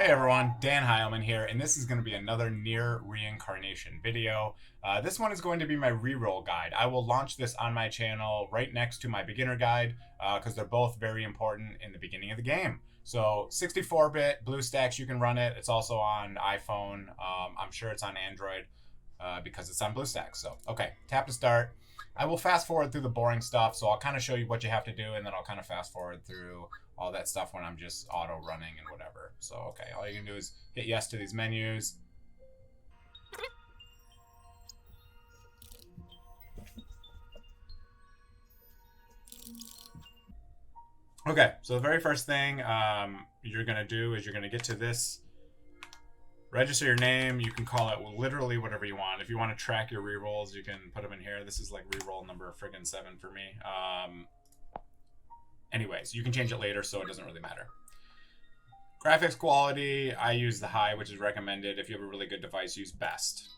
Hey everyone, danheilman here, and this is going to be another Nier Reincarnation video. This one is going to be my reroll guide. I will launch this on my channel right next to my beginner guide because they're both very important in the beginning of the game. So 64-bit BlueStacks, you can run it. It's also on iPhone. I'm sure it's on Android because it's on BlueStacks. So, okay, tap to start. I will fast forward through the boring stuff, so I'll kind of show you what you have to do, and then I'll kind of fast forward through all that stuff when I'm just auto running and whatever. So, okay, all you can do is hit yes to these menus. Okay, so the very first thing you're going to do is you're going to get to this. Register your name. You can call it literally whatever you want. If you want to track your rerolls, you can put them in here. This is like reroll number friggin' 7 for me. Anyways, you can change it later, so it doesn't really matter. Graphics quality, I use the high, which is recommended. If you have a really good device, use best.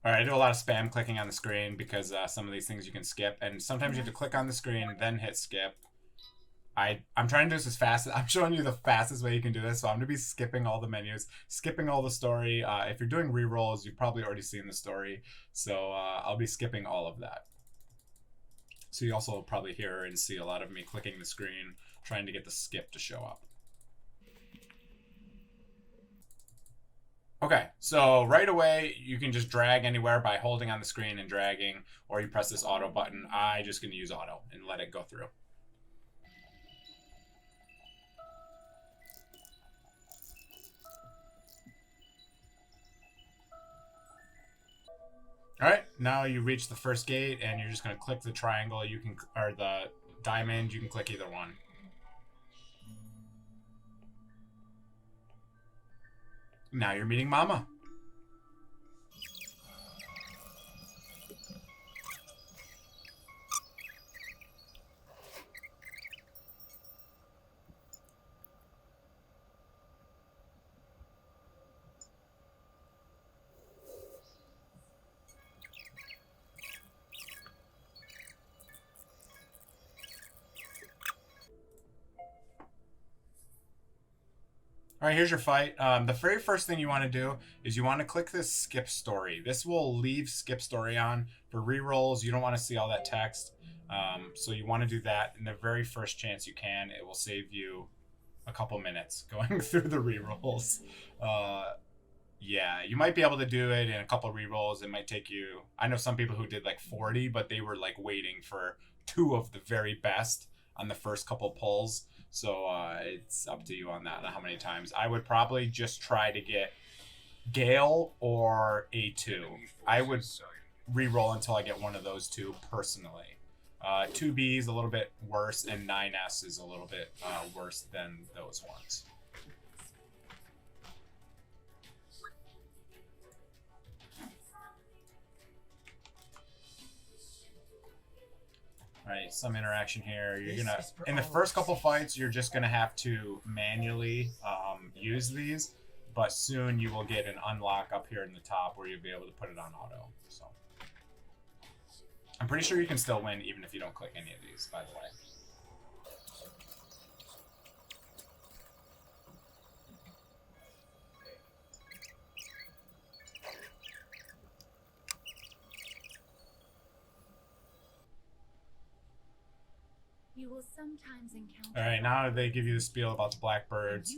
All right, I do a lot of spam clicking on the screen because some of these things you can skip, and sometimes you have to click on the screen, then hit skip. I'm trying to do this as fast. I'm showing you the fastest way you can do this, so I'm going to be skipping all the menus, skipping all the story. If you're doing rerolls, you've probably already seen the story, so I'll be skipping all of that. So you also probably hear and see a lot of me clicking the screen, trying to get the skip to show up. Okay, so right away, you can just drag anywhere by holding on the screen and dragging, or you press this auto button. I'm just going to use auto and let it go through. All right, now you reach the first gate, and you're just going to click the triangle. You can, or the diamond. You can click either one. Now you're meeting Mama. All right, here's your fight. The very first thing you want to do is you want to click this skip story. This will leave skip story on. For rerolls, you don't want to see all that text. So you want to do that in the very first chance you can. It will save you a couple minutes going through the rerolls. Yeah, you might be able to do it in a couple rerolls. It might take you... I know some people who did like 40, but they were like waiting for 2 of the very best on the first couple pulls. So it's up to you on that, how many times. I would probably just try to get Gale or A2. I would re-roll until I get one of those 2 personally. 2B is a little bit worse, and 9S is a little bit worse than those ones. Right, some interaction here. You're gonna, in the first couple fights, you're just gonna have to manually use these, but soon you will get an unlock up here in the top where you'll be able to put it on auto. So I'm pretty sure you can still win even if you don't click any of these, by the way. You will sometimes encounter. All right, now they give you the spiel about the blackbirds.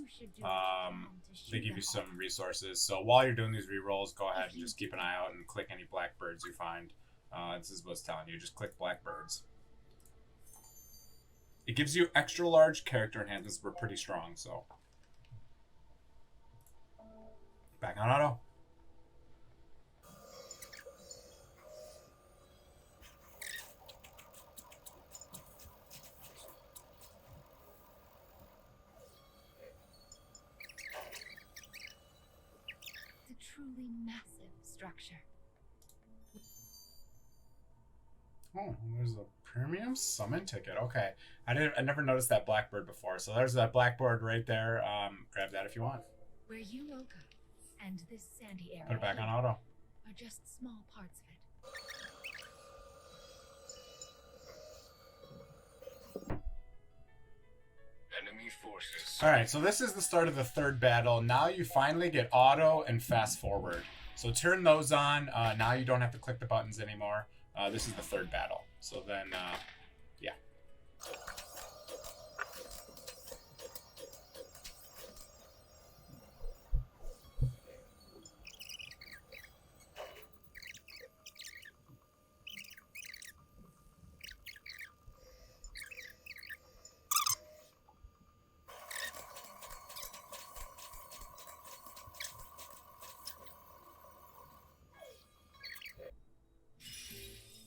They give you some resources. So while you're doing these rerolls, go ahead and just keep an eye out and click any blackbirds you find. This is what's telling you. Just click blackbirds. It gives you extra large character enhancements. We're pretty strong, so. Back on auto. Truly massive structure. Oh, there's a premium summon ticket. Okay, I never noticed that blackbird before. So there's that blackbird right there. Grab that if you want. Where you woke up, and this sandy area Put it back on auto. are just small parts of it. Alright, so this is the start of the third battle. Now you finally get auto and fast forward. So turn those on. Now you don't have to click the buttons anymore. This is the third battle. So then, yeah.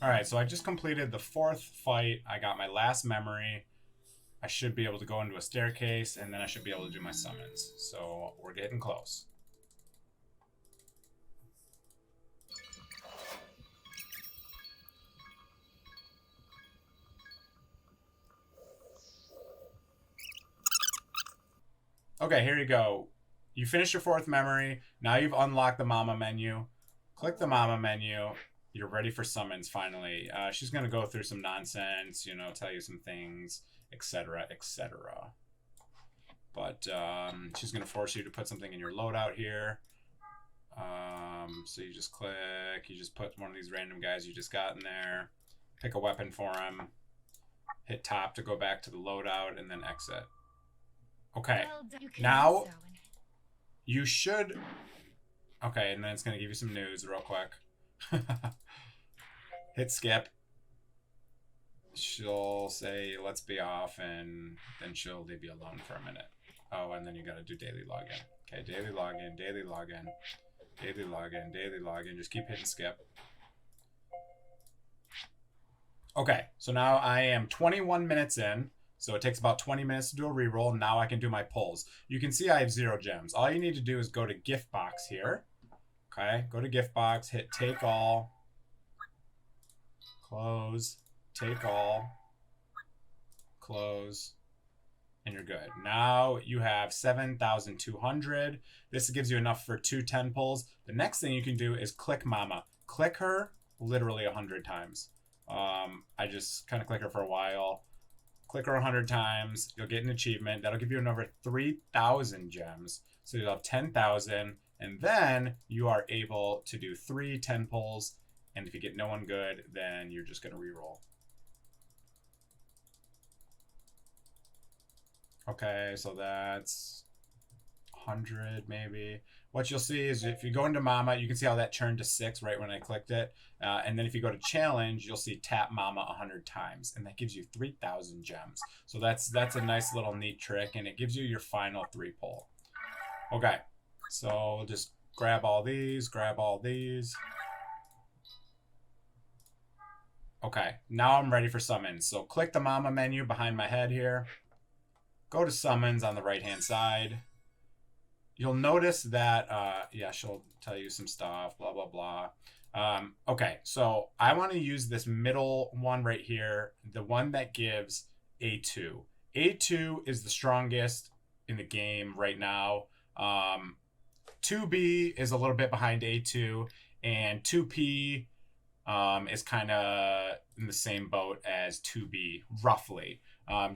Alright, so I just completed the fourth fight. I got my last memory. I should be able to go into a staircase, and then I should be able to do my summons. So we're getting close. Okay, here you go. You finished your fourth memory. Now you've unlocked the Mama menu. Click the Mama menu. You're ready for summons, finally. She's going to go through some nonsense, you know, tell you some things, etc., etc. But she's going to force you to put something in your loadout here. So you just click, you just put one of these random guys you just got in there. Pick a weapon for him. Hit top to go back to the loadout, and then exit. Okay, now you should... Okay, and then it's going to give you some news real quick. Hit skip. She'll say, let's be off, and then she'll leave you alone for a minute. Oh, and then you gotta do daily login. Okay, daily login, daily login, daily login, daily login. Just keep hitting skip. Okay, so now I am 21 minutes in. So it takes about 20 minutes to do a reroll. Now I can do my pulls. You can see I have 0 gems. All you need to do is go to gift box here. Okay, go to gift box, hit take all, close, take all, close, and you're good. Now you have 7,200. This gives you enough for 2 10 pulls. The next thing you can do is click Mama. Click her literally 100 times. I just kind of click her for a while. Click her 100 times. You'll get an achievement. That'll give you another 3,000 gems. So you'll have 10,000. And then you are able to do 3 10 pulls. And if you get no one good, then you're just going to reroll. Okay, so that's 100 maybe. What you'll see is if you go into Mama, you can see how that turned to 6 right when I clicked it. And then if you go to Challenge, you'll see tap Mama 100 times. And that gives you 3,000 gems. So that's a nice little neat trick. And it gives you your final 3 pull. Okay. So we'll just grab all these, grab all these. Okay, now I'm ready for summons. So click the Mama menu behind my head here. Go to summons on the right-hand side. You'll notice that, yeah, she'll tell you some stuff, blah, blah, blah. Okay, so I want to use this middle one right here, the one that gives A2. A2 is the strongest in the game right now. 2B is a little bit behind A2, and 2P is kind of in the same boat as 2B, roughly.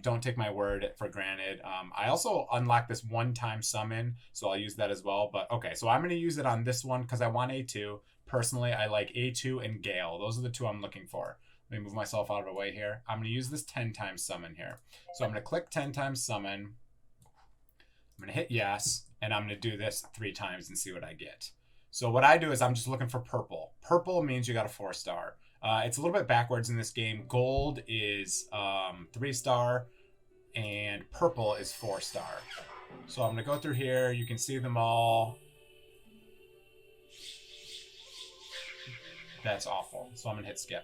Don't take my word for granted. I also unlocked this one-time summon, so I'll use that as well. But okay, so I'm going to use it on this one because I want A2. Personally, I like A2 and Gale. Those are the 2 I'm looking for. Let me move myself out of the way here. I'm going to use this 10 times summon here. So I'm going to click 10 times summon. I'm going to hit yes, and I'm going to do this 3 times and see what I get. So what I do is I'm just looking for purple. Purple means you got a 4-star. It's a little bit backwards in this game. Gold is 3-star, and purple is 4-star. So I'm going to go through here. You can see them all. That's awful. So I'm going to hit skip.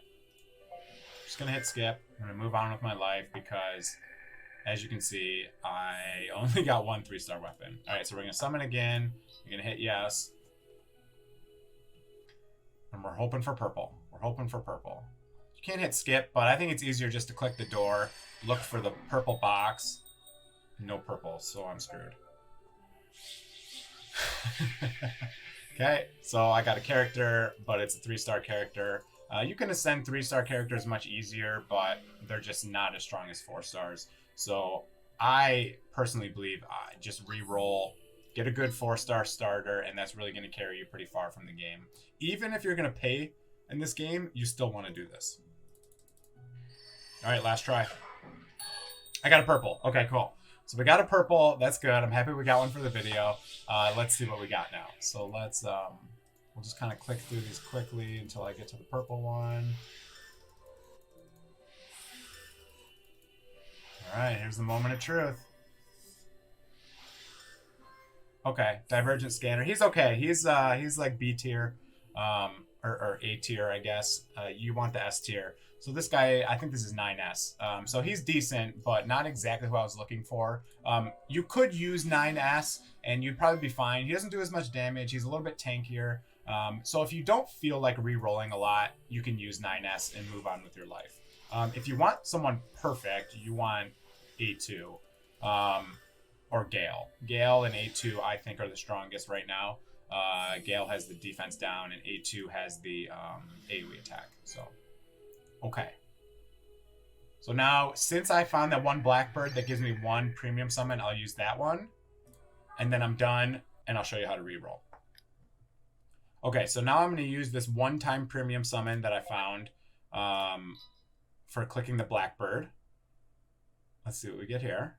Just going to hit skip. I'm going to move on with my life because, as you can see, I only got 1 3-star weapon. All right, so we're going to summon again. You're going to hit yes. And we're hoping for purple. We're hoping for purple. You can't hit skip, but I think it's easier just to click the door, look for the purple box. No purple, so I'm screwed. Okay, so I got a character, but it's a 3-star character. You can ascend 3-star characters much easier, but they're just not as strong as 4 stars. So I personally believe just re-roll, get a good 4-star starter, and that's really going to carry you pretty far from the game. Even if you're going to pay in this game, you still want to do this. All right, last try. I got a purple. Okay, cool. So we got a purple. That's good. I'm happy we got one for the video. Let's see what we got now. So let's, we'll just kind of click through these quickly until I get to the purple one. All right, here's the moment of truth. Okay, Divergent Scanner. He's okay. He's like B tier, or A tier, I guess. You want the S tier. So this guy, I think this is 9S. So he's decent, but not exactly who I was looking for. You could use 9S, and you'd probably be fine. He doesn't do as much damage. He's a little bit tankier. So if you don't feel like re-rolling a lot, you can use 9S and move on with your life. If you want someone perfect, you want A2. Or Gale. Gale and A2, I think, are the strongest right now. Gale has the defense down, and A2 has the AoE attack. So, okay. So now, since I found that one Blackbird that gives me one premium summon, I'll use that one. And then I'm done, and I'll show you how to reroll. Okay, so now I'm going to use this one-time premium summon that I found for clicking the Blackbird. Let's see what we get here.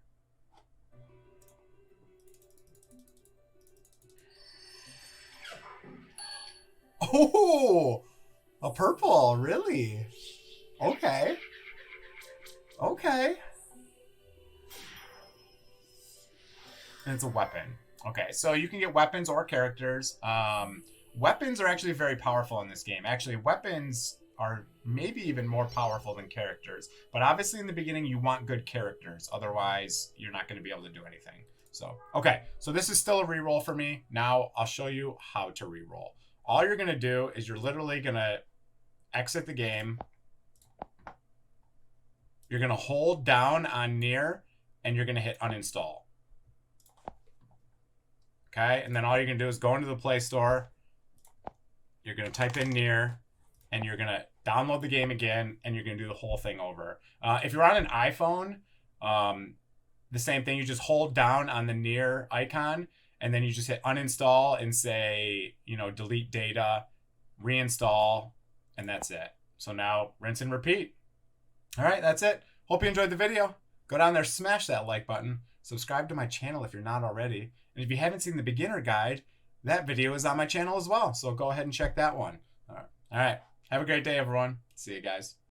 Oh, a purple, really? Okay. Okay. And it's a weapon. Okay, so you can get weapons or characters. Weapons are actually very powerful in this game. Actually, weapons are maybe even more powerful than characters. But obviously in the beginning, you want good characters. Otherwise, you're not going to be able to do anything. So, okay. So this is still a reroll for me. Now, I'll show you how to reroll. All you're going to do is you're literally going to exit the game. You're going to hold down on Nier, and you're going to hit uninstall. Okay? And then all you're going to do is go into the Play Store. You're going to type in Nier, and you're going to download the game again, and you're going to do the whole thing over. If you're on an iPhone, the same thing. You just hold down on the Nier icon, and then you just hit uninstall and say, you know, delete data, reinstall, and that's it. So now rinse and repeat. All right, that's it. Hope you enjoyed the video. Go down there, smash that like button. Subscribe to my channel if you're not already. And if you haven't seen the beginner guide, that video is on my channel as well. So go ahead and check that one. All right. Have a great day, everyone. See you guys.